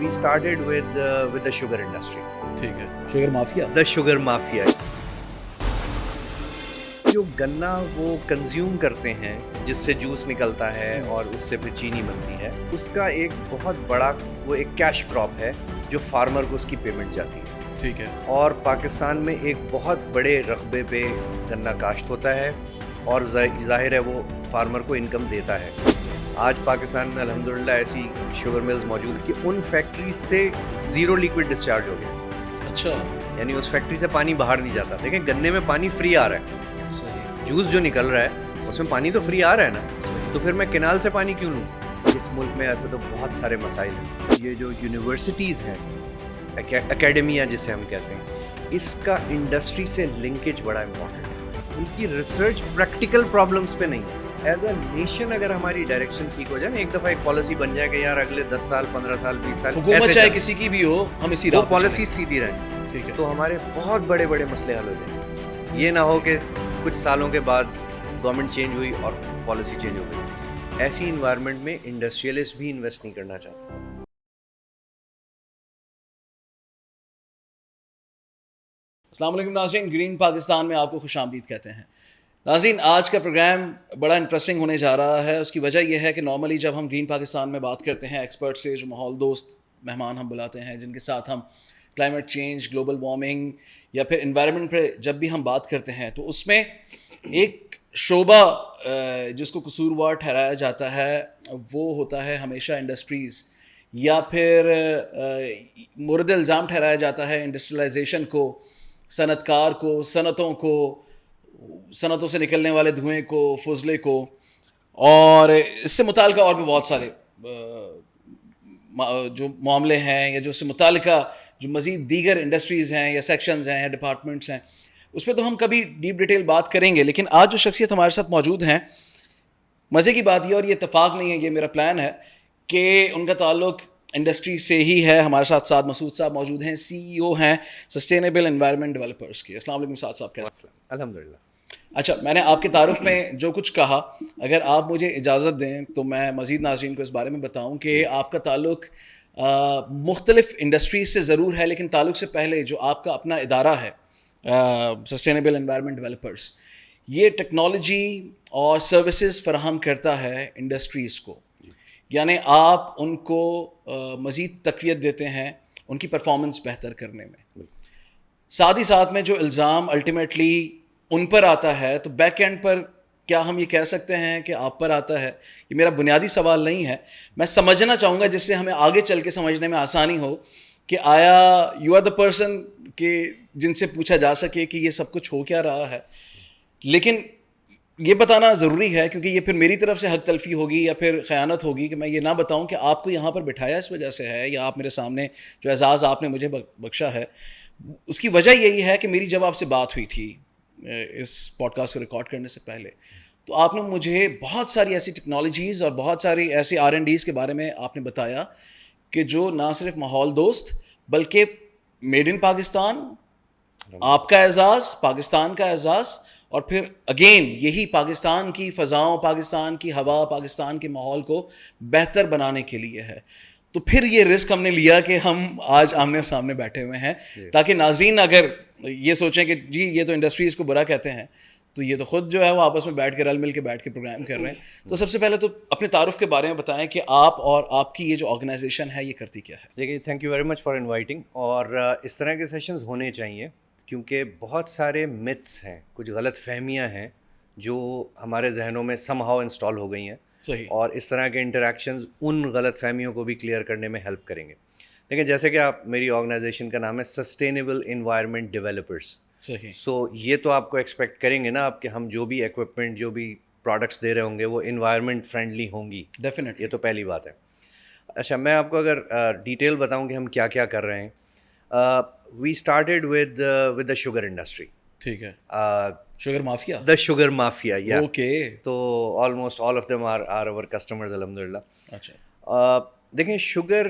We started with the sugar industry. ٹھیک ہے. Sugar mafia. The sugar mafia. جو گنا وہ کنزیوم کرتے ہیں جس سے جوس نکلتا ہے اور اس سے پھر چینی بنتی ہے, اس کا ایک بہت بڑا وہ ایک کیش کراپ ہے جو فارمر کو اس کی پیمنٹ جاتی ہے. ٹھیک ہے. اور پاکستان میں ایک بہت بڑے رقبے پہ گنا کاشت ہوتا ہے اور ظاہر ہے وہ فارمر کو انکم دیتا ہے. آج پاکستان میں الحمدللہ ایسی شوگر ملز موجود کہ ان فیکٹریز سے زیرو لیکوڈ ڈسچارج ہو گیا. اچھا, یعنی اس فیکٹری سے پانی باہر نہیں جاتا. دیکھیں گنے میں پانی فری آ رہا ہے, صحیح. جوس جو نکل رہا ہے اس میں پانی تو فری آ رہا ہے نا, تو پھر میں کینال سے پانی کیوں لوں. اس ملک میں ایسے تو بہت سارے مسائل ہیں. یہ جو یونیورسٹیز ہیں, اکیڈمیا جسے ہم کہتے ہیں, اس کا انڈسٹری سے لنکیج بڑا امپورٹنٹ ہے. ان کی ریسرچ پریکٹیکل پرابلمس پہ نہیں ہے. ایز اے نیشن اگر ہماری ڈائریکشن ٹھیک ہو جائے نا, ایک دفعہ ایک پالیسی بن جائے کہ یار اگلے 10 سال 15 سال 20 سال حکومت چاہے کسی کی بھی ہو, ہم اسی راہ پالیسی سیدھی رہیں, ٹھیک ہے, تو ہمارے بہت بڑے بڑے مسئلے حل ہو جائیں. یہ نہ ہو کہ کچھ سالوں کے بعد گورنمنٹ چینج ہوئی اور پالیسی چینج ہو گئی. ایسی انوائرمنٹ میں انڈسٹریلسٹ بھی انویسٹ نہیں کرنا چاہتے. السلام علیکم ناظرین, گرین پاکستان میں آپ کو خوش آمدید کہتے ہیں. ناظرین, آج کا پروگرام بڑا انٹرسٹنگ ہونے جا رہا ہے. اس کی وجہ یہ ہے کہ نارملی جب ہم گرین پاکستان میں بات کرتے ہیں ایکسپرٹ سے, جو ماحول دوست مہمان ہم بلاتے ہیں جن کے ساتھ ہم کلائمیٹ چینج, گلوبل وارمنگ یا پھر انوائرمنٹ پہ جب بھی ہم بات کرتے ہیں, تو اس میں ایک شعبہ جس کو قصوروار ٹھہرایا جاتا ہے وہ ہوتا ہے ہمیشہ انڈسٹریز, یا پھر مورد الزام ٹھہرایا جاتا ہے انڈسٹریلائزیشن کو, صنعت کار کو, صنعتوں کو, صنعتوں سے نکلنے والے دھوئیں کو, فضلے کو, اور اس سے متعلقہ اور بھی بہت سارے جو معاملے ہیں یا جو اس سے متعلقہ جو مزید دیگر انڈسٹریز ہیں یا سیکشنز ہیں یا ڈپارٹمنٹس ہیں, اس پہ تو ہم کبھی ڈیپ ڈیٹیل بات کریں گے. لیکن آج جو شخصیت ہمارے ساتھ موجود ہیں, مزے کی بات یہ, اور یہ اتفاق نہیں ہے, یہ میرا پلان ہے کہ ان کا تعلق انڈسٹری سے ہی ہے. ہمارے ساتھ سعد مسعود صاحب موجود ہیں, سی ای او ہیں سسٹینیبل انوائرمنٹ ڈیولپرس کے. السلام علیکم سعد صاحب, کیسے؟ الحمدللہ. اچھا, میں نے آپ کے تعارف میں جو کچھ کہا, اگر آپ مجھے اجازت دیں تو میں مزید ناظرین کو اس بارے میں بتاؤں کہ آپ کا تعلق مختلف انڈسٹریز سے ضرور ہے, لیکن تعلق سے پہلے جو آپ کا اپنا ادارہ ہے سسٹینیبل انوائرمنٹ ڈیولپرس, یہ ٹیکنالوجی اور سروسز فراہم کرتا ہے انڈسٹریز کو. یعنی آپ ان کو مزید تقویت دیتے ہیں ان کی پرفارمنس بہتر کرنے میں. ساتھ ہی ساتھ میں جو الزام الٹیمیٹلی ان پر آتا ہے, تو بیک اینڈ پر کیا ہم یہ کہہ سکتے ہیں کہ آپ پر آتا ہے؟ یہ میرا بنیادی سوال نہیں ہے, میں سمجھنا چاہوں گا جس سے ہمیں آگے چل کے سمجھنے میں آسانی ہو کہ آیا یو آر دا پرسن کہ جن سے پوچھا جا سکے کہ یہ سب کچھ ہو کیا رہا ہے. لیکن یہ بتانا ضروری ہے کیونکہ یہ پھر میری طرف سے حق تلفی ہوگی یا پھر خیانت ہوگی کہ میں یہ نہ بتاؤں کہ آپ کو یہاں پر بٹھایا اس وجہ سے ہے, یا آپ میرے سامنے جو اعزاز آپ نے مجھے بخشا ہے اس کی وجہ یہی ہے کہ میری جب آپ سے بات ہوئی تھی اس پوڈ کاسٹ کو ریکارڈ کرنے سے پہلے, تو آپ نے مجھے بہت ساری ایسی ٹیکنالوجیز اور بہت ساری ایسی R&Ds کے بارے میں آپ نے بتایا کہ جو نہ صرف ماحول دوست بلکہ میڈ ان پاکستان, آپ کا اعزاز, پاکستان کا اعزاز, اور پھر اگین یہی پاکستان کی فضاؤں, پاکستان کی ہوا, پاکستان کے ماحول کو بہتر بنانے کے لیے ہے. تو پھر یہ رسک ہم نے لیا کہ ہم آج آمنے سامنے بیٹھے ہوئے ہیں, تاکہ ناظرین اگر یہ سوچیں کہ جی یہ تو انڈسٹریز کو برا کہتے ہیں, تو یہ تو خود جو ہے وہ آپس میں بیٹھ کے رل مل کے بیٹھ کے پروگرام کر رہے ہیں. تو سب سے پہلے تو اپنے تعارف کے بارے میں بتائیں کہ آپ اور آپ کی یہ جو آرگنائزیشن ہے یہ کرتی کیا ہے. دیکھیے, thank you very much for inviting. اور اس طرح کے سیشنز ہونے چاہیے کیونکہ بہت سارے متس ہیں, کچھ غلط فہمیاں ہیں جو ہمارے ذہنوں میں سم ہاؤ انسٹال ہو گئی ہیں. صحیح. اور اس طرح کے انٹریکشنز ان غلط فہمیوں کو بھی کلیئر کرنے میں ہیلپ کریں گے. لیکن جیسے کہ آپ, میری آرگنائزیشن کا نام ہے سسٹینیبل انوائرمنٹ ڈیولپرس. صحیح. سو یہ تو آپ کو ایکسپیکٹ کریں گے نا آپ کہ ہم جو بھی ایکوپمنٹ, جو بھی پروڈکٹس دے رہے ہوں گے وہ انوائرمنٹ فرینڈلی ہوں گی. ڈیفینیٹلی. یہ تو پہلی بات ہے. اچھا, میں آپ کو اگر ڈیٹیل بتاؤں کہ ہم کیا کیا کر رہے ہیں. We started with the sugar industry. ٹھیک ہے. Sugar mafia. The sugar mafia, یا اوکے. تو almost all of them are our customers الحمدللہ. اچھا. دیکھیں, شوگر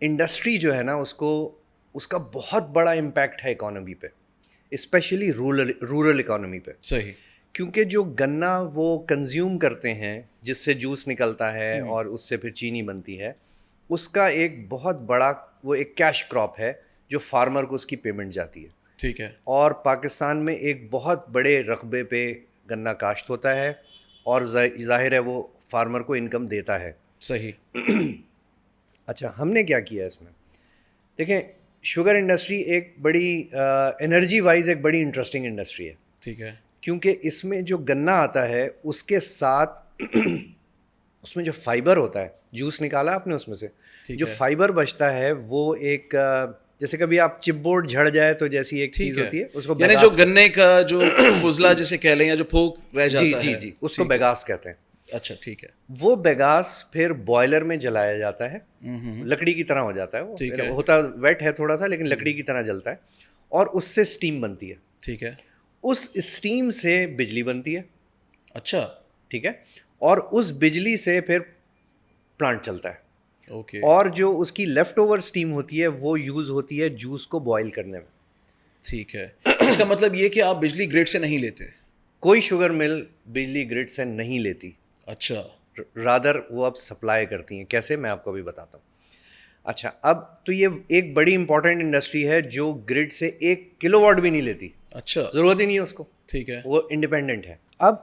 انڈسٹری جو ہے نا اس کا بہت بڑا امپیکٹ ہے اکانومی پہ, اسپیشلی رورل اکانومی پہ. صحیح. کیونکہ جو گنا وہ کنزیوم کرتے ہیں جس سے جوس نکلتا ہے اور اس سے پھر چینی بنتی ہے, اس کا ایک بہت بڑا وہ ایک کیش کراپ ہے جو فارمر کو اس کی پیمنٹ جاتی ہے. ٹھیک ہے. اور پاکستان میں ایک بہت بڑے رقبے پہ گنا کاشت ہوتا ہے اور ظاہر ہے وہ فارمر کو انکم دیتا ہے. صحیح. اچھا ہم نے کیا کیا اس میں؟ دیکھیں شوگر انڈسٹری ایک بڑی انرجی وائز ایک بڑی انٹرسٹنگ انڈسٹری ہے. ٹھیک ہے. کیونکہ اس میں جو گنا آتا ہے اس کے ساتھ اس میں جو فائبر ہوتا ہے, جوس نکالا آپ نے اس میں سے, جو فائبر بچتا ہے وہ ایک جیسے کبھی آپ چپ بورڈ جھڑ جائے تو جیسی ایک چیز ہوتی ہے اس کو یعنی جو گنے کا جو فضلہ جسے کہہ لیں یا جو پھوک رہ جاتا ہے, جی اس کو بیگاس کہتے ہیں. اچھا ٹھیک ہے. وہ بیگاس پھر بوائلر میں جلایا جاتا ہے, لکڑی کی طرح ہو جاتا ہے, وہ ہوتا ویٹ ہے تھوڑا سا لیکن لکڑی کی طرح جلتا ہے, اور اس سے اسٹیم بنتی ہے. ٹھیک ہے. اس اسٹیم سے بجلی بنتی ہے. اچھا ٹھیک ہے. اور اس بجلی سے پھر پلانٹ چلتا ہے. اوکے. اور جو اس کی لیفٹ اوور اسٹیم ہوتی ہے وہ یوز ہوتی ہے جوس کو بوائل کرنے میں. ٹھیک ہے. اس کا مطلب یہ کہ آپ بجلی گریڈ سے نہیں لیتے؟ کوئی شوگر مل بجلی گرڈ سے نہیں لیتی. اچھا. رادر وہ اب سپلائی کرتی ہیں. کیسے, میں آپ کو بھی بتاتا ہوں. اچھا اب تو یہ ایک بڑی امپورٹنٹ انڈسٹری ہے جو گرڈ سے 1 کلو واٹ بھی نہیں لیتی. اچھا. ضرورت ہی نہیں ہے اس کو. ٹھیک ہے. وہ انڈیپینڈنٹ ہے. اب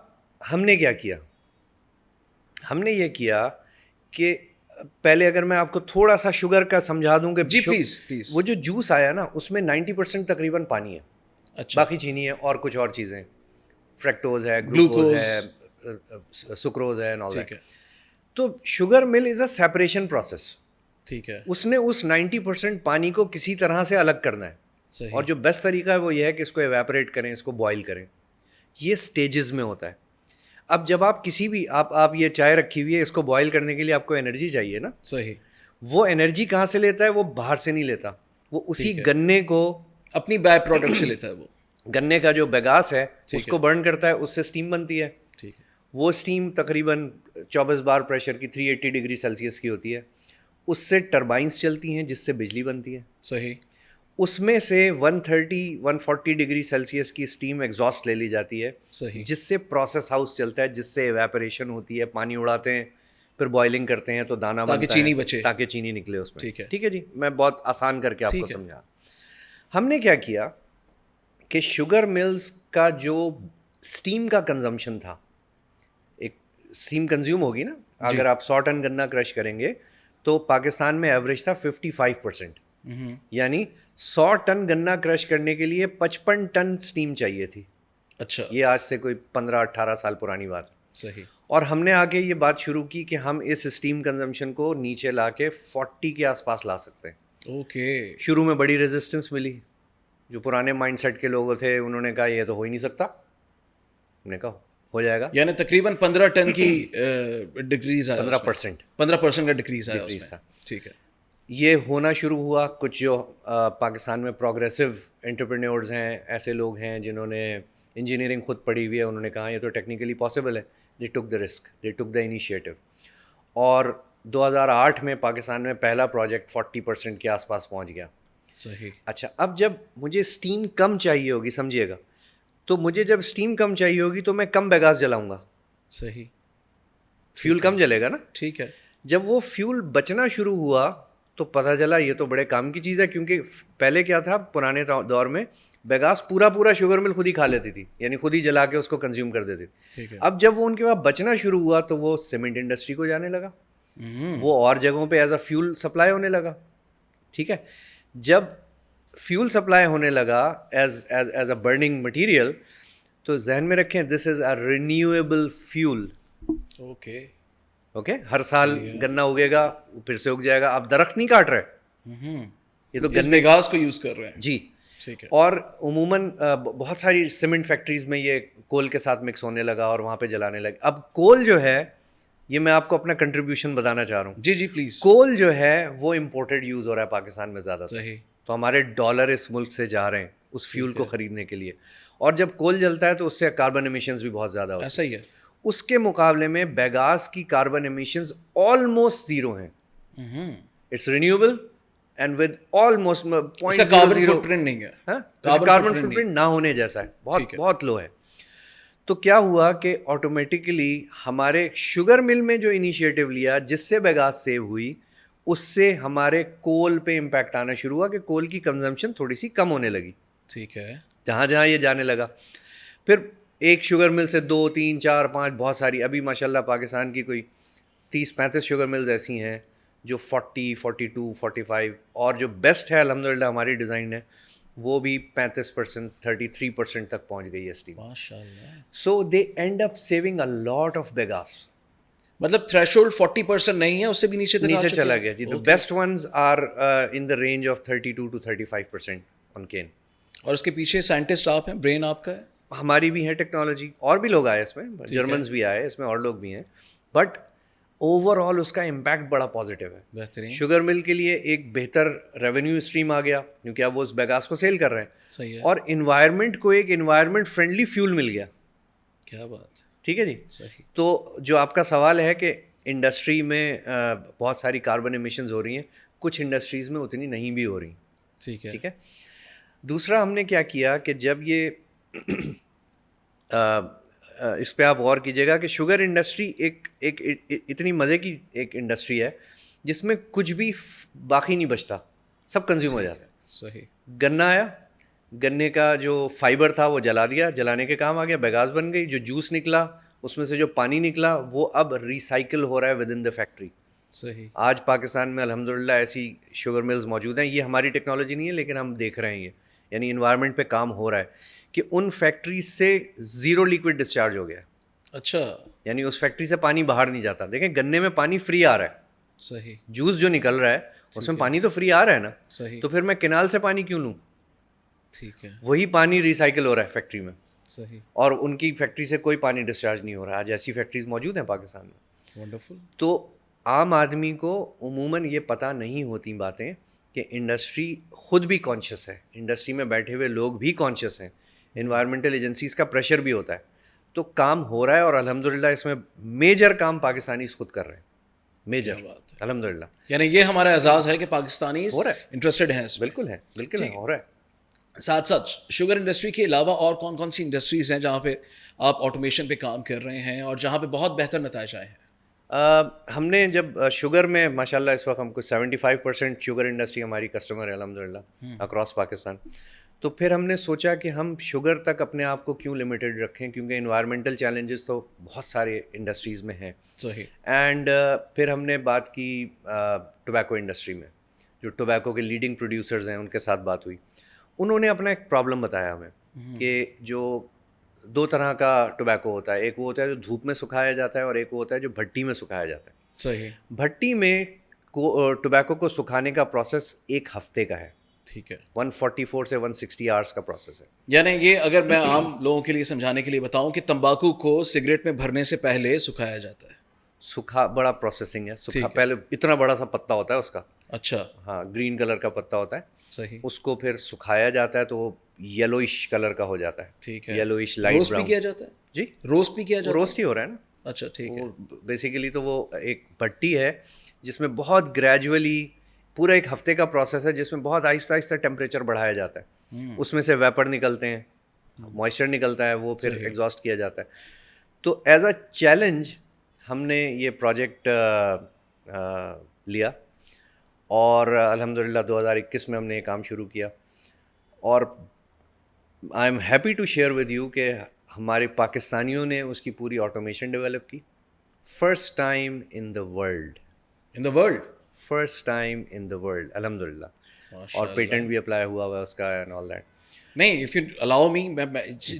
ہم نے کیا کیا, ہم نے یہ کیا کہ پہلے اگر میں آپ کو تھوڑا سا شوگر کا سمجھا دوں کہ جی پلیز. وہ جو جوس آیا نا اس میں 90% تقریباً پانی ہے. اچھا. باقی چینی ہے اور کچھ اور چیزیں, فریکٹوز ہے, گلوکوز ہے, سکروز ہے, ٹھیک ہے. تو sugar mill is a separation process. ٹھیک ہے. اس نے اس 90% پانی کو کسی طرح سے الگ کرنا ہے. صحیح. اور جو بیسٹ طریقہ ہے وہ یہ ہے کہ اس کو ایویپریٹ کریں, اس کو بوائل کریں. یہ سٹیجز میں ہوتا ہے. اب جب آپ کسی بھی آپ یہ چائے رکھی ہوئی ہے, اس کو بوائل کرنے کے لیے آپ کو انرجی چاہیے نا. صحیح. وہ انرجی کہاں سے لیتا ہے؟ وہ باہر سے نہیں لیتا, وہ اسی گنے کو اپنی بائی پروڈکٹ سے لیتا ہے. وہ گنے کا جو بیگاس ہے اس کو برن کرتا ہے, اس سے اسٹیم بنتی ہے. ٹھیک ہے. وہ اسٹیم تقریباً 24 بار پریشر کی 380 ڈگری سیلسیس کی ہوتی ہے. اس سے ٹربائنس چلتی ہیں جس سے بجلی بنتی ہے. صحیح. اس میں سے 140 ڈگری سیلسیس کی اسٹیم ایگزاسٹ لے لی جاتی ہے. صحیح. جس سے پروسیس ہاؤس چلتا ہے, جس سے ایویپریشن ہوتی ہے, پانی اڑاتے ہیں, پھر بوائلنگ کرتے ہیں تو دانا بنتا ہے تاکہ چینی بچے, تاکہ چینی نکلے اس میں. ٹھیک ہے جی, میں بہت آسان کر کے آپ کو سمجھا. ہم نے کیا کیا کہ شوگر ملز کا جو اسٹیم کا کنزمپشن تھا, ایک اسٹیم کنزیوم ہوگی نا, اگر آپ 100 ٹن گنا کرش کریں گے تو پاکستان میں ایوریج تھا 55%. یعنی 100 ٹن گنا کرش کرنے کے لیے 55 ٹن اسٹیم چاہیے تھی. اچھا. یہ آج سے کوئی 15-18 سال پرانی بات. صحیح. اور ہم نے آگے یہ بات شروع کی کہ ہم اس اسٹیم کنزمپشن کو نیچے لا کے 40 کے آس پاس لا سکتے ہیں. اوکے. شروع میں بڑی ریزسٹنس ملی. جو پرانے مائنڈ سیٹ کے لوگ تھے انہوں نے کہا یہ تو ہو ہی نہیں سکتا. ہم نے کہا ہو جائے گا. یعنی تقریباً 15 ٹن کی ڈکریز آیا. 15% کا ڈکریز آیا اس میں. ٹھیک ہے. یہ ہونا شروع ہوا. کچھ جو پاکستان میں پروگریسو انٹرپرینیورز ہیں, ایسے لوگ ہیں جنہوں نے انجینئرنگ خود پڑھی ہوئی ہے, انہوں نے کہا یہ تو ٹیکنیکلی پاسبل ہے. They took the risk, they took the initiative. اور 2008 میں پاکستان میں پہلا پروجیکٹ 40% کے آس پاس پہنچ گیا. صحیح. اچھا اب جب مجھے اسٹیم کم چاہیے ہوگی, سمجھیے گا, تو مجھے جب اسٹیم کم چاہیے ہوگی تو میں کم بیگاس جلاؤں گا. صحیح. فیول کم جلے گا نا. ٹھیک ہے. جب وہ فیول بچنا شروع ہوا تو پتہ چلا یہ تو بڑے کام کی چیز ہے, کیونکہ پہلے کیا تھا پرانے دور میں بیگاس پورا شوگر مل خود ہی کھا لیتی تھی, یعنی خود ہی جلا کے اس کو کنزیوم کر دیتی تھی. اب جب وہ ان کے پاس بچنا شروع ہوا تو وہ سیمنٹ انڈسٹری کو جانے لگا, وہ اور جگہوں پہ ایز اے فیول سپلائی ہونے لگا. ٹھیک ہے. جب فیول سپلائی ہونے لگا ایز اے برننگ مٹیریل, تو ذہن میں رکھیں دس از اے رینیویبل فیول. اوکے. ہر سال گنا اگے گا, پھر سے اگ جائے گا. آپ درخت نہیں کاٹ رہے, یہ تو گنے گاس کو یوز کر رہے ہیں. جی. ٹھیک ہے. اور عموماً بہت ساری سیمنٹ فیکٹریز میں یہ کول کے ساتھ مکس ہونے لگا اور وہاں پہ جلانے لگے. اب کول جو ہے, یہ میں آپ کو اپنا کنٹریبیوشن بتانا چاہ رہا ہوں. جی پلیز. کول جو ہے وہ امپورٹڈ یوز ہو رہا ہے پاکستان میں زیادہ. صحیح. تو ہمارے ڈالر اس ملک سے جا رہے ہیں اس فیول کو خریدنے کے لیے. اور جب کول جلتا ہے تو اس سے کاربن ایمیشنز بھی بہت زیادہ ہوتے ہیں. ایسا ہی ہے. اس کے مقابلے میں بیگاس کی کاربن ایمیشنز آلموسٹ زیرو ہیں. It's renewable and with almost carbon footprint نہیں ہے. کاربن فٹ پرنٹ نہ ہونے جیسا ہے, بہت لو ہے. تو کیا ہوا کہ آٹومیٹیکلی ہمارے شوگر مل میں جو انیشیٹو لیا جس سے بیگاس سیو ہوئی, اس سے ہمارے کول پہ امپیکٹ آنا شروع ہوا کہ کول کی کنزمپشن تھوڑی سی کم ہونے لگی. ٹھیک ہے. جہاں جہاں یہ جانے لگا, پھر ایک شوگر مل سے 2 3 4 5 بہت ساری, ابھی ماشاء اللہ پاکستان کی کوئی 30-35 شوگر ملز ایسی ہیں جو 40 42 45, اور جو بیسٹ ہے الحمدللہ ہماری ڈیزائن ہے وہ بھی 35% 33% تک پہنچ گئی ہے اسٹیم. ماشاء اللہ. So they end up saving a lot of bagasse. مطلب تھریش ہولڈ 40% نہیں ہے, اس سے بھی نیچے تک نیچے چلا گیا جی. the best ones are in the range of 32 to 35% on cane. اور اس کے پیچھے سائنٹسٹ آپ ہیں, برین آپ کا ہے. ہماری بھی ہے ٹیکنالوجی, اور بھی لوگ آئے اس میں, جرمنز بھی آئے اس میں, اور لوگ بھی ہیں, بٹ اوور آل اس کا امپیکٹ بڑا پازیٹیو ہے. بہترین. شوگر مل کے لیے ایک بہتر ریونیو اسٹریم آ گیا کیونکہ اب وہ اس بیگاس کو سیل کر رہے ہیں. صحیح ہے. اور انوائرمنٹ کو ایک انوائرمنٹ فرینڈلی فیول مل گیا. کیا بات. ٹھیک ہے جی. صحیح. تو جو آپ کا سوال ہے کہ انڈسٹری میں بہت ساری کاربن ایمیشنز ہو رہی ہیں, کچھ انڈسٹریز میں اتنی نہیں بھی ہو رہی. ٹھیک ہے. ٹھیک ہے. دوسرا ہم نے کیا کیا کہ جب یہ اس پہ آپ غور کیجیے گا کہ شوگر انڈسٹری ایک اتنی مزے کی ایک انڈسٹری ہے جس میں کچھ بھی باقی نہیں بچتا, سب کنزیوم ہو جاتا ہے. صحیح. گنا آیا, گنے کا جو فائبر تھا وہ جلا دیا, جلانے کے کام آ گیا, بیگاس بن گئی. جو جوس نکلا اس میں سے جو پانی نکلا وہ اب ریسائکل ہو رہا ہے ود ان دا فیکٹری. صحیح. آج پاکستان میں الحمدللہ ایسی شوگر ملز موجود ہیں. یہ ہماری ٹیکنالوجی نہیں ہے لیکن ہم دیکھ رہے ہیں, یہ یعنی انوائرمنٹ پہ کام ہو رہا ہے کہ ان فیکٹریز سے 0 لیکوڈ ڈسچارج ہو گیا. اچھا. یعنی اس فیکٹری سے پانی باہر نہیں جاتا. دیکھیں گنے میں پانی فری آ رہا ہے. صحیح. جوس جو نکل رہا ہے اس میں پانی تو فری آ رہا ہے نا. صحیح. تو پھر میں کینال سے پانی کیوں لوں؟ ٹھیک ہے. وہی پانی ریسائکل ہو رہا ہے فیکٹری میں. صحیح. اور ان کی فیکٹری سے کوئی پانی ڈسچارج نہیں ہو رہا. آج ایسی فیکٹریز موجود ہیں پاکستان میں. ونڈرفل. تو عام آدمی کو عموماً یہ پتہ نہیں ہوتی باتیں کہ انڈسٹری خود بھی کانشیس ہے, انڈسٹری میں بیٹھے ہوئے لوگ بھی کانشیس ہیں, انوائرمنٹل ایجنسیز کا پریشر بھی ہوتا ہے. تو کام ہو رہا ہے اور الحمدللہ اس میں میجر کام پاکستانی خود کر رہے ہیں. میجر الحمدللہ. یعنی یہ ہمارا اعزاز ہے کہ پاکستانی ہو رہا ہے, انٹرسٹڈ ہیں. بالکل ہے, بالکل ہو رہا ہے. ساتھ ساتھ شوگر انڈسٹری کے علاوہ اور کون کون سی انڈسٹریز ہیں جہاں پہ آپ آٹومیشن پہ کام کر رہے ہیں اور جہاں پہ بہت بہتر نتائج آئے ہیں؟ ہم نے جب شوگر میں ماشاء اللہ اس وقت ہم کو 75% شوگر انڈسٹری ہماری کسٹمر ہے الحمدللہ اکراس پاکستان. تو پھر ہم نے سوچا کہ ہم شوگر تک اپنے آپ کو کیوں لمیٹڈ رکھیں, کیونکہ انوائرمنٹل چیلنجز تو بہت سارے انڈسٹریز میں ہیں. صحیح. اینڈ پھر ہم نے بات کی ٹوبیکو انڈسٹری میں, جو ٹوبیکو کے لیڈنگ پروڈیوسرز ہیں ان کے ساتھ بات ہوئی. انہوں نے اپنا ایک پرابلم بتایا ہمیں کہ جو 2 طرح کا ٹوبیکو ہوتا ہے, ایک وہ ہوتا ہے جو دھوپ میں سکھایا جاتا ہے اور ایک وہ ہوتا ہے جو بھٹی میں سکھایا جاتا ہے. صحیح. بھٹی میں ٹوبیکو کو سکھانے کا پروسیس 1 ہفتے کا ہے. ٹھیک ہے. 144 سے 160 آورس کا پروسیس ہے. یعنی یہ اگر میں عام لوگوں کے لیے سمجھانے کے لیے بتاؤں کہ تمباکو کو سگریٹ میں بھرنے سے پہلے سکھایا جاتا ہے. سکھا بڑا پروسیسنگ ہے. سکھا پہلے اتنا بڑا سا پتا ہوتا ہے اس کا. اچھا. ہاں, گرین کلر کا پتا ہوتا ہے. صحیح. اس کو پھر سکھایا جاتا ہے تو وہ یلوئش کلر کا ہو جاتا ہے. ٹھیک ہے. یلوئش لائٹ روسٹ بھی براؤن. کیا جاتا ہے؟ جی روسٹ بھی کیا جاتا ہے. روسٹ ہی ہو رہا ہے نا. اچھا ٹھیک ہے. بیسیکلی تو وہ ایک بھٹی ہے جس میں بہت گریجولی پورا 1 ہفتے کا پروسیس ہے جس میں بہت آہستہ آہستہ ٹیمپریچر بڑھایا جاتا ہے. اس میں سے ویپر نکلتے ہیں, موئسچر نکلتا ہے, وہ پھر ایگزاسٹ کیا جاتا ہے. تو ایز اے چیلنج ہم نے یہ پروجیکٹ لیا اور الحمدللہ 2021 میں ہم نے یہ کام شروع کیا. اور I am happy to share with you کہ ہمارے پاکستانیوں نے اس کی پوری آٹومیشن ڈیولپ کی. First time in the world. In the world. First time in the world الحمدللہ. اور پیٹنٹ بھی اپلائی ہوا ہوا ہے اس کا اینڈ آل دیٹ. نہیں, اف یو الاؤ می, میں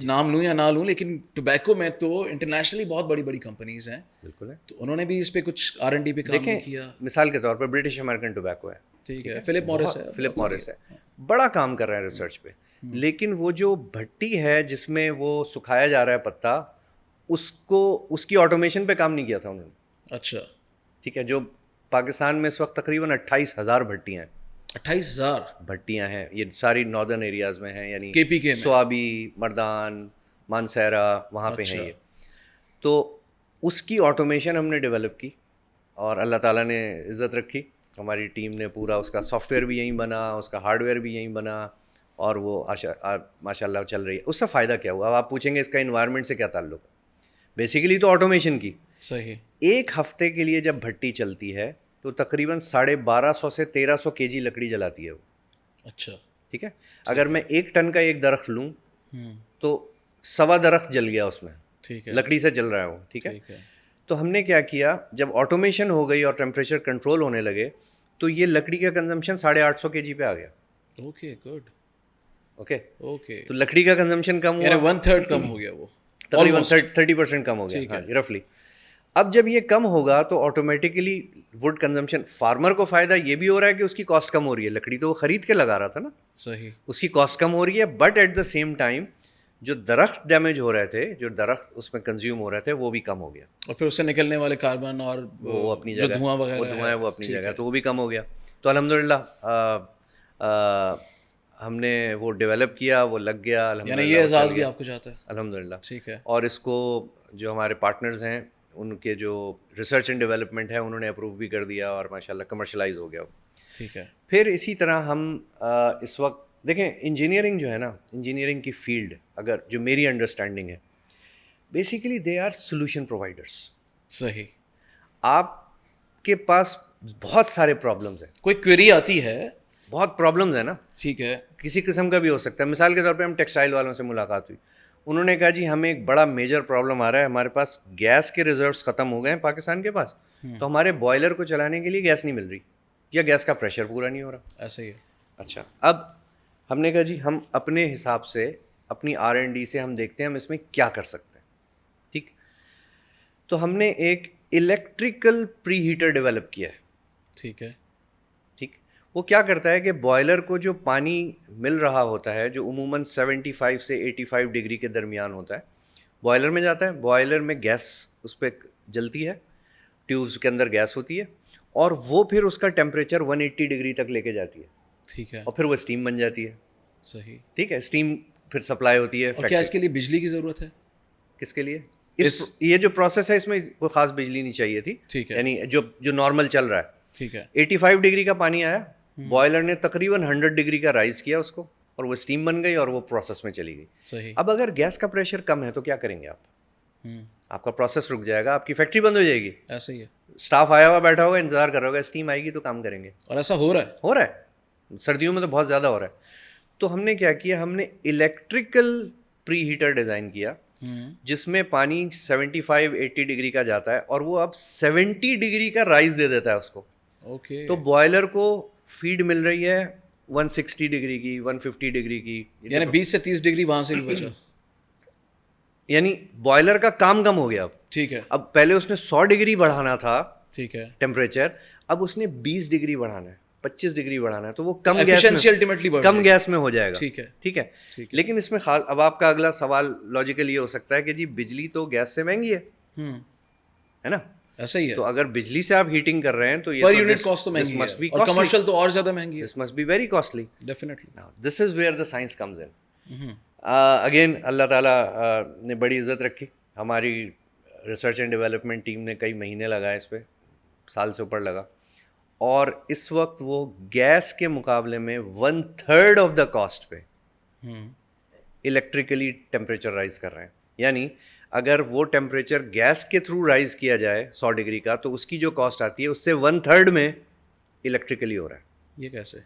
نام لوں یا نہ لوں, لیکن ٹوبیکو میں تو انٹرنیشنلی بہت بڑی بڑی کمپنیز ہیں. بالکل ہے. تو انہوں نے بھی اس پہ کچھ R&D پہ کام کیا. مثال کے طور پر برٹش امریکن ٹوبیکو ہے. ٹھیک ہے. فلپ مورس ہے. بڑا کام کر رہے ہیں ریسرچ پہ. لیکن وہ جو بھٹی ہے جس میں وہ سکھایا جا رہا ہے پتا, اس کی آٹومیشن پہ کام نہیں کیا تھا انہوں نے. اچھا. ٹھیک ہے. جو پاکستان میں اس وقت تقریباً 28,000 بھٹیاں ہیں. 28,000 بھٹیاں ہیں. یہ ساری ناردرن ایریاز میں ہیں, یعنی KPK میں سوابی, مردان, مانسیرا, وہاں پہ ہیں یہ. تو اس کی آٹومیشن ہم نے ڈیولپ کی اور اللہ تعالیٰ نے عزت رکھی. ہماری ٹیم نے پورا اس کا سافٹ ویئر بھی یہیں بنا, اس کا ہارڈ ویئر بھی یہیں بنا, اور وہ ماشاء اللہ چل رہی ہے. اس سے فائدہ کیا ہوا؟ اب آپ پوچھیں گے اس کا انوائرمنٹ سے کیا تعلق ہے. بیسیکلی تو آٹومیشن کی. صحیح. 1 ہفتے کے لیے جب بھٹی چلتی ہے تو تقریباً 1250 سے 1300 kg لکڑی جلاتی ہے وہ. اچھا ٹھیک ہے, اگر میں 1 ٹن کا ایک درخت لوں تو 1.25 درخت جل گیا اس میں, ٹھیک ہے, لکڑی سے جل رہا ہے وہ. ٹھیک ہے, تو ہم نے کیا کیا, جب آٹومیشن ہو گئی اور ٹیمپریچر کنٹرول ہونے لگے تو یہ لکڑی کا کنزمپشن 850 kg پہ آ گیا. اوکے گڈ, اوکے, اوکے, تو لکڑی کا کنزمپشن کم ہوا, یعنی 1/3 کم ہو گیا, وہ تقریباً 30% کم ہو گیا, ہاں رفلی. اب جب یہ کم ہوگا تو آٹومیٹیکلی ووڈ کنزمپشن, فارمر کو فائدہ یہ بھی ہو رہا ہے کہ اس کی کاسٹ کم ہو رہی ہے, لکڑی تو وہ خرید کے لگا رہا تھا نا, صحیح, اس کی کاسٹ کم ہو رہی ہے. But at the same time جو درخت ڈیمیج ہو رہے تھے, جو درخت اس میں کنزیوم ہو رہے تھے, وہ بھی کم ہو گیا, اور پھر اس سے نکلنے والے کاربن اور وہ اپنی جو جگہ, دھواں وہ وغیرہ دھواں ہے وہ اپنی جگہ, تو وہ بھی کم ہو گیا. تو الحمدللہ ہم نے وہ ڈیولپ کیا, وہ لگ گیا, یعنی یہ اعزاز بھی آپ کو جاتا ہے الحمدللہ. ٹھیک ہے, اور اس کو جو ہمارے پارٹنرز ہیں ان کے جو ریسرچ اینڈ ڈیولپمنٹ ہے انہوں نے اپروو بھی کر دیا, اور ماشاءاللہ کمرشلائز ہو گیا وہ. ٹھیک ہے, پھر اسی طرح ہم اس وقت دیکھیں, انجینئرنگ جو ہے نا, انجینئرنگ کی فیلڈ اگر جو میری انڈرسٹینڈنگ ہے, basically they are solution providers. صحیح, آپ کے پاس بہت سارے پرابلمز ہیں, کوئی کوئری آتی ہے, بہت پرابلمز ہیں نا, ٹھیک ہے, کسی قسم کا بھی ہو سکتا ہے. مثال کے طور پہ ہم ٹیکسٹائل والوں سے ملاقات ہوئی, انہوں نے کہا جی ہمیں ایک بڑا میجر پرابلم آ رہا ہے, ہمارے پاس گیس کے ریزروس ختم ہو گئے ہیں پاکستان کے پاس, تو ہمارے بوائلر کو چلانے کے لیے گیس نہیں مل رہی, یا گیس کا پریشر پورا نہیں ہو رہا. ایسا ہی ہے. اچھا, اب ہم نے کہا جی ہم اپنے حساب سے, اپنی R&D سے ہم دیکھتے ہیں ہم اس میں کیا کر سکتے ہیں. ٹھیک, تو ہم نے ایک الیکٹریکل پری ہیٹر ڈیولپ کیا ہے. ٹھیک ہے, ٹھیک, وہ کیا کرتا ہے کہ بوائلر کو جو پانی مل رہا ہوتا ہے, جو عموماً 75 سے 85 ڈگری کے درمیان ہوتا ہے, بوائلر میں جاتا ہے, بوائلر میں گیس اس پہ جلتی ہے, ٹیوبس کے اندر گیس ہوتی ہے, اور وہ پھر اس کا ٹیمپریچر 180 ڈگری تک لے کے جاتی ہے, ٹھیک ہے, اور پھر وہ اسٹیم بن جاتی ہے. صحیح, ٹھیک ہے, اسٹیم پھر سپلائی ہوتی ہے. اور کیا اس کے لیے بجلی کی ضرورت ہے؟ کس کے لیے؟ یہ جو پروسیس ہے اس میں کوئی خاص بجلی نہیں چاہیے تھی, ٹھیک ہے, یعنی جو نارمل چل رہا ہے. ٹھیک ہے, 85 ڈگری کا پانی آیا, بوائلر نے تقریباً 100 ڈگری کا رائز کیا اس کو, اور وہ اسٹیم بن گئی اور وہ پروسیس میں چلی گئی. صحیح. اب اگر گیس کا پریشر کم ہے تو کیا کریں گے آپ؟ آپ کا پروسیس رک جائے گا, آپ کی فیکٹری بند ہو جائے گی. ایسا ہی ہے, اسٹاف آیا ہوا بیٹھا ہوگا, انتظار کر رہا ہوگا, اسٹیم آئے گی تو کام کریں گے. اور ایسا ہو رہا ہے, سردیوں میں تو بہت زیادہ ہو رہا ہے. تو ہم نے کیا کیا, ہم نے الیکٹریکل پری ہیٹر ڈیزائن کیا, جس میں پانی 75-80 ڈگری کا جاتا ہے, اور وہ اب 70 ڈگری کا رائز دے دیتا ہے اس کو. اوکے, تو بوائلر کو فیڈ مل رہی ہے 160 ڈگری کی, 150 ڈگری کی, یعنی 20 سے 30 ڈگری وہاں سے بھی بچا. یعنی بوائلر کا کام کم ہو گیا اب. ٹھیک ہے, اب پہلے اس نے 100 ڈگری بڑھانا تھا, ٹھیک ہے, ٹیمپریچر, اب اس نے 20 ڈگری بڑھانا ہے, 25 ڈگری بڑھانا ہے, تو وہ کم گیس میں ہو جائے گا. ٹھیک ہے, ٹھیک ہے. لیکن اس میں خاص, اب آپ کا اگلا سوال لاجیکل یہ ہو سکتا ہے کہ جی بجلی تو گیس سے مہنگی ہے نا. ایسا ہی ہے, تو اگر بجلی سے آپ ہیٹنگ کر رہے ہیں تو یہ پر یونٹ کاسٹ تو مہنگی ہے, اور کمرشل تو اور زیادہ مہنگی ہے. This must be very costly. Definitely. This is where the science comes in. Again اللہ تعالیٰ نے بڑی عزت رکھی, ہماری ریسرچ اینڈ ڈیولپمنٹ ٹیم نے کئی مہینے لگائے اس پہ, سال سے اوپر لگا, اور اس وقت وہ گیس کے مقابلے میں 1/3 آف دا کاسٹ پہ الیکٹریکلی ٹیمپریچر رائز کر رہے ہیں. یعنی اگر وہ ٹیمپریچر گیس کے تھرو رائز کیا جائے 100 ڈگری کا, تو اس کی جو کاسٹ آتی ہے اس سے 1/3 میں الیکٹریکلی ہو رہا ہے. یہ کیسے؟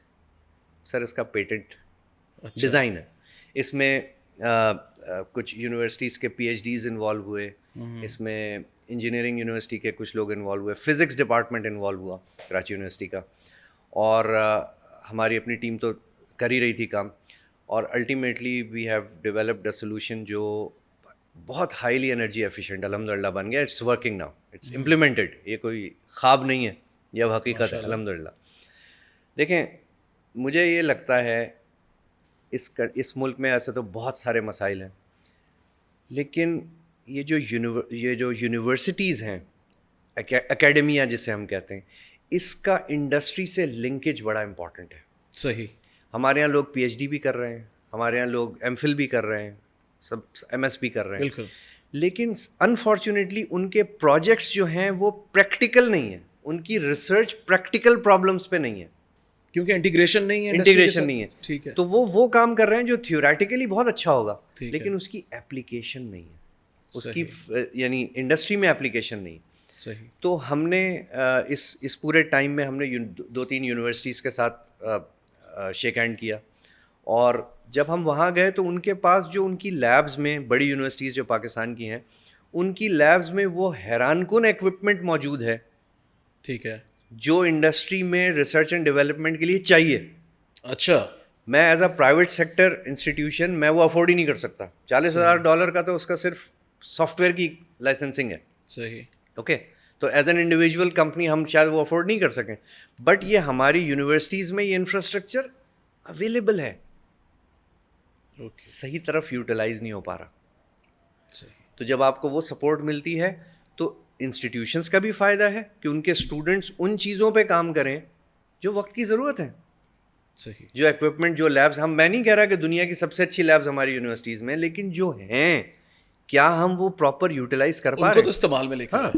سر اس کا پیٹنٹ ڈیزائن ہے. اس میں کچھ یونیورسٹیز کے PhDs انوالو ہوئے, اس میں انجینئرنگ یونیورسٹی کے کچھ لوگ انوالو ہوئے, فزکس ڈپارٹمنٹ انوالو ہوا کراچی یونیورسٹی کا, اور ہماری اپنی ٹیم تو کر ہی رہی تھی کام, اور ultimately we have developed a solution جو بہت ہائیلی انرجی ایفیشینٹ الحمدللہ بن گیا. It's working now, it's implemented. یہ کوئی خواب نہیں ہے, یہ اب حقیقت ہے الحمدللہ. دیکھیں مجھے یہ لگتا ہے اس ملک میں ایسے تو بہت سارے مسائل ہیں, لیکن یہ جو یونیورسٹیز ہیں, اکیڈمیا جسے ہم کہتے ہیں, اس کا انڈسٹری سے لنکیج بڑا امپورٹنٹ ہے. صحیح. ہمارے یہاں لوگ PhD بھی کر رہے ہیں, ہمارے یہاں لوگ MPhil بھی کر رہے ہیں, سب MS بھی کر رہے ہیں, بالکل, لیکن انفارچونیٹلی ان کے پروجیکٹس جو ہیں وہ پریکٹیکل نہیں ہیں, ان کی ریسرچ پریکٹیکل پرابلمس پہ نہیں ہے, کیونکہ انٹیگریشن نہیں ہے. ٹھیک ہے. تو وہ کام کر رہے ہیں جو تھیوریٹیکلی بہت اچھا ہوگا, لیکن اس کی اپلیکیشن نہیں ہے, اس کی یعنی انڈسٹری میں اپلیکیشن نہیں. صحیح. تو ہم نے اس پورے ٹائم میں ہم نے 2-3 یونیورسٹیز کے ساتھ شیک ہینڈ کیا, اور جب ہم وہاں گئے تو ان کے پاس جو ان کی لیبز میں, بڑی یونیورسٹیز جو پاکستان کی ہیں, ان کی لیبز میں وہ حیران کن ایکوپمنٹ موجود ہے, ٹھیک ہے, جو انڈسٹری میں ریسرچ اینڈ ڈیولپمنٹ کے لیے چاہیے. اچھا, میں as a private sector institution میں وہ افورڈ ہی نہیں کر سکتا. $40,000 کا تو اس کا صرف سافٹ ویئر کی لائسنسنگ ہے. صحیح. اوکے, تو ایز این انڈیویجول کمپنی ہم شاید وہ افورڈ نہیں کر سکیں, بٹ یہ ہماری یونیورسٹیز میں یہ انفراسٹرکچر اویلیبل ہے, صحیح طرف یوٹیلائز نہیں ہو پا رہا. تو جب آپ کو وہ سپورٹ ملتی ہے تو انسٹیٹیوشنس کا بھی فائدہ ہے کہ ان کے اسٹوڈنٹس ان چیزوں پہ کام کریں جو وقت کی ضرورت ہے. صحیح. جو ایکوپمنٹ, جو لیبس, میں نہیں کہہ رہا کہ دنیا کی سب سے اچھی لیبس ہماری یونیورسٹیز میں, لیکن جو ہیں کیا ہم وہ پراپر یوٹیلائز کر پا رہے ہیں, تو استعمال میں لے کر.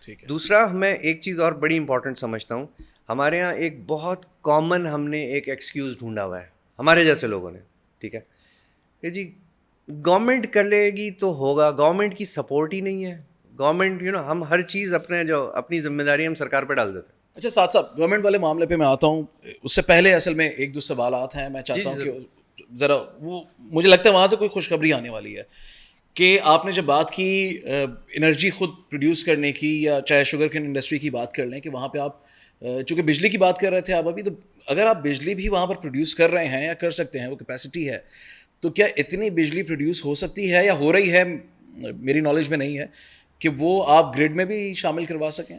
ٹھیک ہے. دوسرا, میں ایک چیز اور بڑی امپورٹنٹ سمجھتا ہوں, ہمارے یہاں ایک بہت کامن ہم نے ایک ایکسکیوز ڈھونڈا ہوا ہے ہمارے جیسے لوگوں نے, ٹھیک ہے, کہ جی گورنمنٹ کر لے گی تو ہوگا, گورنمنٹ کی سپورٹ ہی نہیں ہے. گورنمنٹ ہم ہر چیز اپنی ذمہ داری ہم سرکار پہ ڈال دیتے ہیں. اچھا ساتھ صاحب, گورنمنٹ والے معاملے پہ میں آتا ہوں, اس سے پہلے اصل میں 1-2 سوالات ہیں. میں چاہتا ہوں کہ ذرا وہ, مجھے لگتا ہے وہاں سے کوئی خوشخبری آنے والی ہے کہ آپ نے جب بات کی انرجی خود پروڈیوس کرنے کی, یا چاہے شوگر کین انڈسٹری کی بات کر لیں, کہ وہاں پہ آپ چونکہ بجلی کی بات کر رہے تھے آپ ابھی, تو اگر آپ بجلی بھی وہاں پر پروڈیوس کر رہے ہیں یا کر سکتے ہیں, وہ کیپیسٹی ہے, تو کیا اتنی بجلی پروڈیوس ہو سکتی ہے یا ہو رہی ہے, میری نالج میں نہیں ہے, کہ وہ آپ گریڈ میں بھی شامل کروا سکیں؟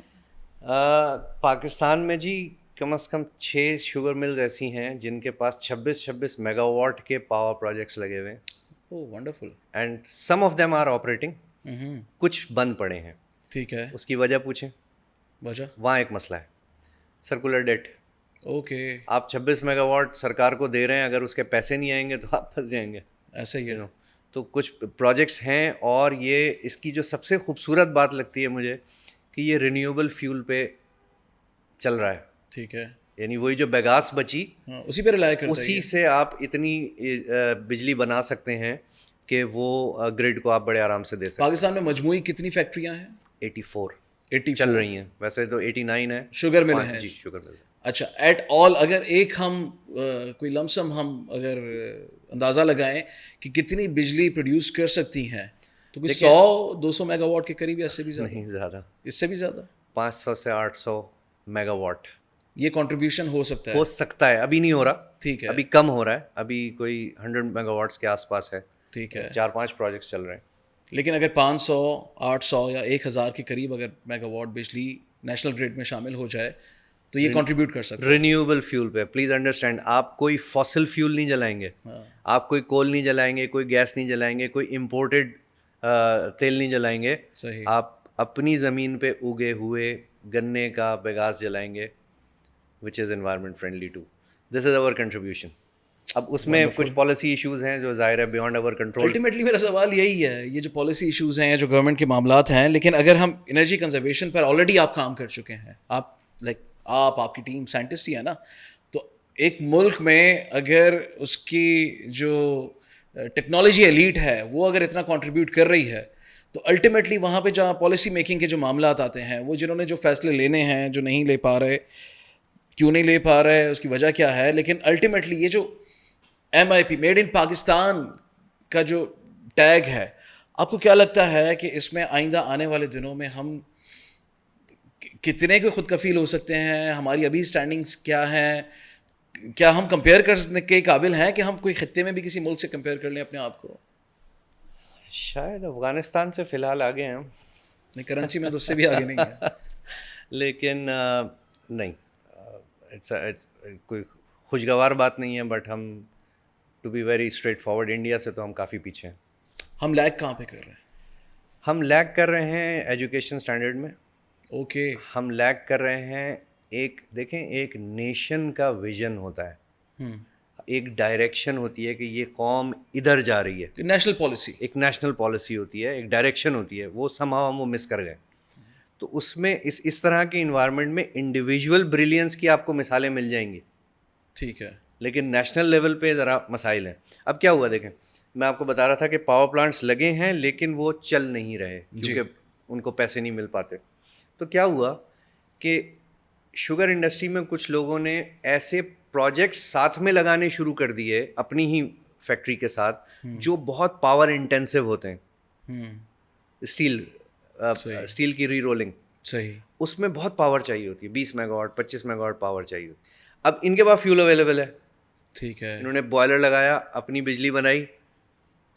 پاکستان میں جی کم از کم 6 شوگر ملز ایسی ہیں جن کے پاس 26 میگا واٹ کے پاور پروجیکٹس لگے ہوئے ہیں. Wonderful. And some of them are operating, کچھ بند پڑے ہیں. ٹھیک ہے. اس کی وجہ پوچھیں, وجہ وہاں ایک مسئلہ ہے, سرکولر ڈیٹ. اوکے. آپ 26 میگا واٹ سرکار کو دے رہے ہیں, اگر اس کے پیسے نہیں آئیں گے تو آپ پھنس جائیں گے. ایسا ہی ہے. تو کچھ پروجیکٹس ہیں, اور یہ اس کی جو سب سے خوبصورت بات لگتی ہے مجھے کہ یہ رینیوبل فیول پہ چل رہا ہے. ٹھیک ہے. یعنی وہی جو بیگاس بچی, اسی پہ ریلائی کرتا ہے, اسی سے آپ اتنی بجلی بنا سکتے ہیں کہ وہ گریڈ کو آپ بڑے آرام سے دے سکتے ہیں. پاکستان میں مجموعی کتنی فیکٹریاں ہیں؟ 84 چل رہی ہیں, ویسے تو 89 ہے شوگر مل ہیں. جی شوگر مل. اچھا, ایٹ آل اگر ایک ہم کوئی لمسم ہم اگر اندازہ لگائیں کہ کتنی بجلی پروڈیوس کر سکتی ہیں, تو کوئی 100-200 میگا واٹ کے قریب, یا اس سے بھی زیادہ؟ نہیں, زیادہ, اس سے بھی زیادہ, 500 سے 800 میگا واٹ یہ کنٹریبیوشن ہو سکتا ہے. ہو سکتا ہے, ابھی نہیں ہو رہا. ٹھیک ہے. ابھی کم ہو رہا ہے, ابھی کوئی 100 میگا واٹس کے آس پاس ہے. ٹھیک ہے. 4-5 پروجیکٹس چل رہے ہیں. لیکن اگر 500, 800 یا 1000 کے قریب اگر میگا واٹ بجلی نیشنل گریڈ میں شامل ہو جائے تو یہ کنٹریبیوٹ کر سکتا ہے. رینیوبل فیول پہ پلیز انڈرسٹینڈ, آپ کوئی فاسل فیول نہیں جلائیں گے, آپ کوئی کول نہیں جلائیں گے, کوئی گیس نہیں جلائیں گے, کوئی امپورٹڈ تیل نہیں جلائیں گے. صحیح. آپ اپنی زمین پہ اگے ہوئے گنے کا بیگاس جلائیں گے, which is environment friendly too. This is our contribution. اب اس میں کچھ پالیسی ایشوز ہیں جو ظاہر ہے بیونڈ اوور کنٹرول. الٹیمیٹلی میرا سوال یہی ہے, یہ جو پالیسی ایشوز ہیں, جو گورنمنٹ کے معاملات ہیں, لیکن اگر ہم انرجی کنزرویشن پر آلریڈی آپ کام کر چکے ہیں, آپ کی ٹیم سائنٹسٹ ہی ہے نا, تو ایک ملک میں اگر اس کی جو ٹیکنالوجی ایلیٹ ہے وہ اگر اتنا کنٹریبیوٹ کر رہی ہے, تو الٹیمیٹلی وہاں پہ جہاں پالیسی میکنگ کے جو معاملات آتے ہیں, وہ جنہوں نے جو فیصلے لینے ہیں, جو نہیں لے پا رہے, کیوں نہیں لے پا رہے, اس کی وجہ کیا ہے, لیکن الٹیمیٹلی یہ جو MIP میڈ ان پاکستان کا جو ٹیگ ہے, آپ کو کیا لگتا ہے کہ اس میں آئندہ آنے والے دنوں میں ہم کتنے کے خود کفیل ہو سکتے ہیں؟ ہماری ابھی اسٹینڈنگس کیا ہیں؟ کیا ہم کمپیئر کرنے کے قابل ہیں کہ ہم کوئی خطے میں بھی کسی ملک سے کمپیئر کر لیں اپنے آپ کو؟ شاید افغانستان سے فی الحال آگے ہیں ہم, نہیں کرنسی میں تو اس سے بھی آگے نہیں ہے, لیکن نہیں, کوئی خوشگوار بات نہیں ہے, بٹ ہم to be very straightforward, India سے تو ہم کافی پیچھے ہیں. ہم لیگ کہاں پہ کر رہے ہیں؟ ہم لیگ کر رہے ہیں ایجوکیشن اسٹینڈرڈ میں. اوکے. ہم لیگ کر رہے ہیں, دیکھیں ایک نیشن کا ویژن ہوتا ہے, ایک ڈائریکشن ہوتی ہے کہ یہ قوم ادھر جا رہی ہے, نیشنل پالیسی, ایک نیشنل پالیسی ہوتی ہے, ایک ڈائریکشن ہوتی ہے, وہ somehow ہم وہ مس کر گئے. تو اس میں اس طرح کے انوائرمنٹ میں انڈیویجول بریلینس کی آپ کو مثالیں مل جائیں گی, ٹھیک ہے, لیکن نیشنل لیول پہ ذرا مسائل ہیں. اب کیا ہوا دیکھیں, میں آپ کو بتا رہا تھا کہ پاور پلانٹس لگے ہیں لیکن وہ چل نہیں رہے کیونکہ ان کو پیسے نہیں مل پاتے. تو کیا ہوا کہ شوگر انڈسٹری میں کچھ لوگوں نے ایسے پروجیکٹس ساتھ میں لگانے شروع کر دیے اپنی ہی فیکٹری کے ساتھ جو بہت پاور انٹینسو ہوتے ہیں. اسٹیل کی ری رولنگ, صحیح, اس میں بہت پاور چاہیے ہوتی ہے, 20 mega what 25 mega what power چاہیے ہوتی ہے. اب ان کے پاس فیول اویلیبل ہے, ٹھیک ہے, انہوں نے بوائلر لگایا, اپنی بجلی بنائی,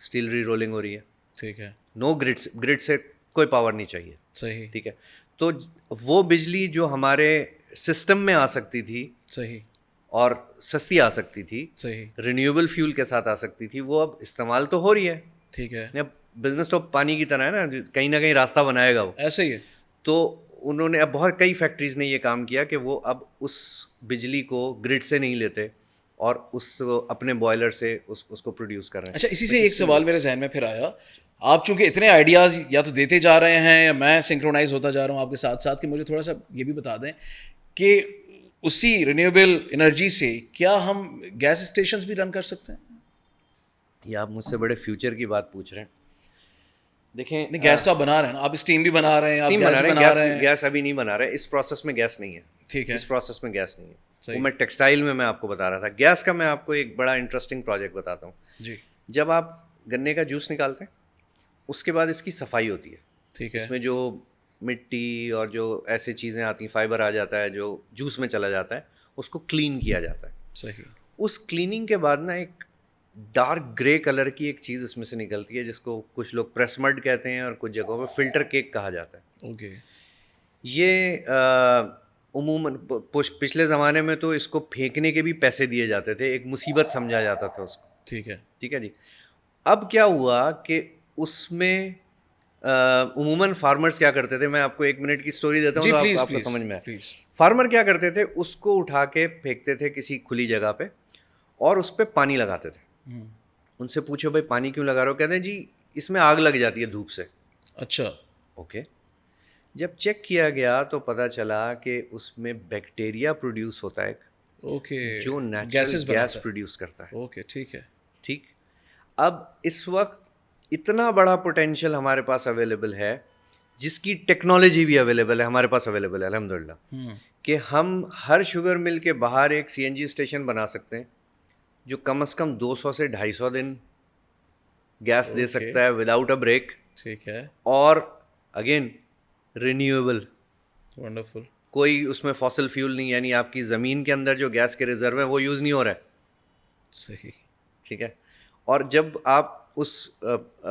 اسٹیل ری رولنگ ہو رہی ہے, ٹھیک ہے, نو گرڈ سے کوئی پاور نہیں چاہیے, صحیح, ٹھیک ہے. تو وہ بجلی جو ہمارے سسٹم میں آ سکتی تھی صحیح, اور سستی آ سکتی تھی, صحیح, رینیویبل فیول کے ساتھ آ سکتی تھی, وہ اب استعمال تو ہو رہی ہے. ٹھیک ہے, اب بزنس تو پانی کی طرح ہے نا, کہیں نہ کہیں راستہ بنائے گا وہ. ایسے ہی ہے. تو انہوں نے اب بہت کئی فیکٹریز نے یہ کام کیا کہ وہ اب اس بجلی کو گرڈ سے نہیں لیتے اور اس اپنے بوائلر سے اس کو پروڈیوس کر رہے ہیں. اچھا, اسی سے ایک سوال میرے ذہن میں پھر آیا, آپ چونکہ اتنے آئیڈیاز یا تو دیتے جا رہے ہیں یا میں سنکرونائز ہوتا جا رہا ہوں آپ کے ساتھ ساتھ, کہ مجھے تھوڑا سا یہ بھی بتا دیں کہ اسی رینیویبل انرجی سے کیا ہم گیس اسٹیشنز بھی رن کر سکتے ہیں؟ یہ آپ مجھ سے بڑے فیوچر کی بات پوچھ رہے ہیں. دیکھیں, نہیں, گیس تو آپ بنا رہے ہیں نا, آپ اسٹیم بھی بنا رہے ہیں, آپ گیس بھی بنا رہے ہیں. گیس ابھی نہیں بنا رہے, اس پروسیس میں گیس نہیں ہے. ٹھیک ہے, اس پروسیس میں گیس نہیں ہے. وہ میں ٹیکسٹائل میں آپ کو بتا رہا تھا. گیس کا میں آپ کو ایک بڑا انٹرسٹنگ پروجیکٹ بتاتا ہوں. جی, جب آپ گنے کا جوس نکالتے ہیں اس کے بعد اس کی صفائی ہوتی ہے. ٹھیک ہے, اس میں جو مٹی اور جو ایسی چیزیں آتی ہیں, فائبر آ جاتا ہے جو جوس میں چلا جاتا ہے, اس کو کلین کیا جاتا ہے. صحیح. اس کلیننگ کے بعد نا ایک ڈارک گرے کلر کی ایک چیز اس میں سے نکلتی ہے جس کو کچھ لوگ پریس مڈ کہتے ہیں اور کچھ جگہوں پہ فلٹر کیک کہا جاتا ہے. اوکے. یہ عموماً پچھلے زمانے میں تو اس کو پھینکنے کے بھی پیسے دیے جاتے تھے, ایک مصیبت سمجھا جاتا تھا اس کو. ٹھیک ہے, ٹھیک ہے جی. اب کیا ہوا کہ اس میں عموماً فارمرز کیا کرتے تھے, میں آپ کو 1 منٹ کی اسٹوری دیتا ہوں تو آپ کو سمجھ میں آئے. فارمر کیا کرتے تھے, اس کو اٹھا کے پھینکتے تھے کسی کھلی جگہ پہ اور اس پہ پانی لگاتے تھے. ان سے پوچھو بھائی پانی کیوں لگا رہے ہو, کہتے ہیں جی اس میں آگ لگ جاتی ہے دھوپ سے. اچھا, اوکے. جب چیک کیا گیا تو پتہ چلا کہ اس میں بیکٹیریا پروڈیوس ہوتا ہے اوکے, جو نیچرل گیس پروڈیوس کرتا ہے. اوکے, ٹھیک ہے, ٹھیک. اب اس وقت اتنا بڑا پوٹینشیل ہمارے پاس اویلیبل ہے, جس کی ٹیکنالوجی بھی اویلیبل ہے ہمارے پاس اویلیبل ہے الحمدللہ, کہ ہم ہر شوگر مل کے باہر ایک CNG اسٹیشن بنا سکتے ہیں جو کم از کم 200 سے 250 دن گیس دے سکتا ہے وداؤٹ اے بریک. ٹھیک ہے, اور اگین رینیویبل, ونڈرفل, کوئی اس میں فاسل فیول نہیں, یعنی آپ کی زمین کے اندر جو گیس کے ریزرو ہیں وہ یوز نہیں ہو رہا ہے. صحیح, ٹھیک ہے. اور جب آپ اس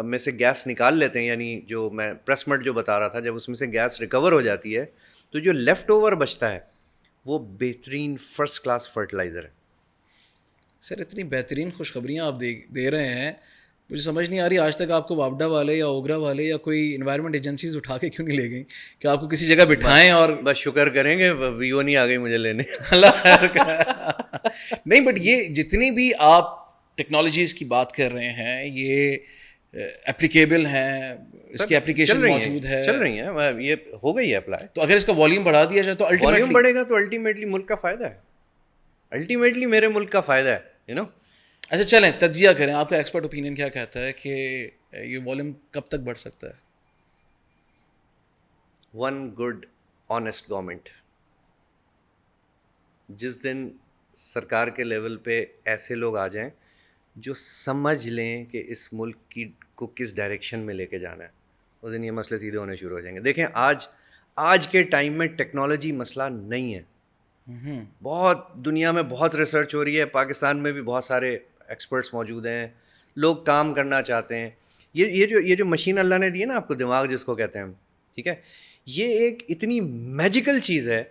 میں سے گیس نکال لیتے ہیں, یعنی جو میں پریس مڈ جو بتا رہا تھا, جب اس میں سے گیس ریکور ہو جاتی ہے تو جو لیفٹ اوور بچتا ہے وہ بہترین فرسٹ کلاس فرٹیلائزر ہے. سر اتنی بہترین خوشخبریاں آپ دے رہے ہیں, مجھے سمجھ نہیں آ رہی آج تک آپ کو واپڈا والے یا اوگرا والے یا کوئی انوائرمنٹ ایجنسیز اٹھا کے کیوں نہیں لے گئیں کہ آپ کو کسی جگہ بٹھائیں. اور بس شکر کریں گے ویو نہیں آ گئی مجھے لینے. اللہ خیر نہیں, بٹ یہ جتنی بھی آپ ٹیکنالوجیز کی بات کر رہے ہیں یہ اپلیکیبل ہیں, اس کی اپلیکیشن موجود ہے, چل رہی ہیں, یہ ہو گئی ہے اپلائی. تو اگر اس کا والیوم بڑھا دیا جائے تو والیوم بڑھے گا تو الٹیمیٹلی ملک کا فائدہ ہے, الٹیمیٹلی میرے ملک کا فائدہ ہے, یو نو. اچھا چلیں تجزیہ کریں, آپ کا ایکسپرٹ اوپینین کیا کہتا ہے کہ یہ والیوم کب تک بڑھ سکتا ہے؟ ون گڈ آنیسٹ گورنمنٹ, جس دن سرکار کے لیول پہ ایسے لوگ آ جائیں جو سمجھ لیں کہ اس ملک کو کس ڈائریکشن میں لے کے جانا ہے, اس دن یہ مسئلے سیدھے ہونے شروع ہو جائیں گے. دیکھیں آج کے ٹائم میں ٹیکنالوجی مسئلہ نہیں ہے. بہت دنیا میں بہت ریسرچ ہو رہی ہے, پاکستان میں بھی بہت سارے ایکسپرٹس موجود ہیں, لوگ کام کرنا چاہتے ہیں. یہ جو مشین اللہ نے دی ہے نا آپ کو, دماغ جس کو کہتے ہیں ہم, ٹھیک ہے, یہ ایک اتنی میجیکل چیز ہے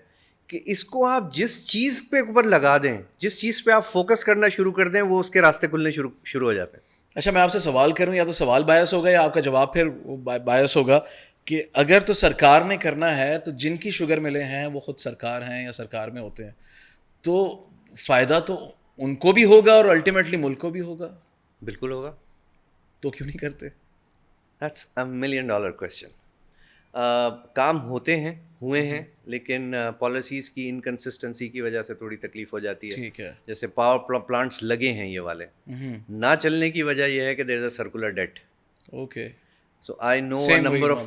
کہ اس کو آپ جس چیز پہ اوپر لگا دیں, جس چیز پہ آپ فوکس کرنا شروع کر دیں, وہ اس کے راستے کھلنے شروع ہو جاتے ہیں. اچھا میں آپ سے سوال کروں, یا تو سوال باعث ہوگا یا آپ کا جواب پھر باعث ہوگا, کہ اگر تو سرکار نے کرنا ہے تو جن کی شوگر ملیں ہیں وہ خود سرکار ہیں یا سرکار میں ہوتے ہیں, تو فائدہ تو ان کو بھی ہوگا اور الٹیمیٹلی ملک کو بھی ہوگا. بالکل ہوگا, تو کیوں نہیں کرتے؟ دیٹس اے $1 million کویسچن. کام ہوئے ہیں لیکن پالیسیز کی انکنسسٹنسی کی وجہ سے تھوڑی تکلیف ہو جاتی ہے. ٹھیک ہے, جیسے پاور پلانٹس لگے ہیں یہ والے, نہ چلنے کی وجہ یہ ہے کہ there is a circular debt. Okay, so I know a number of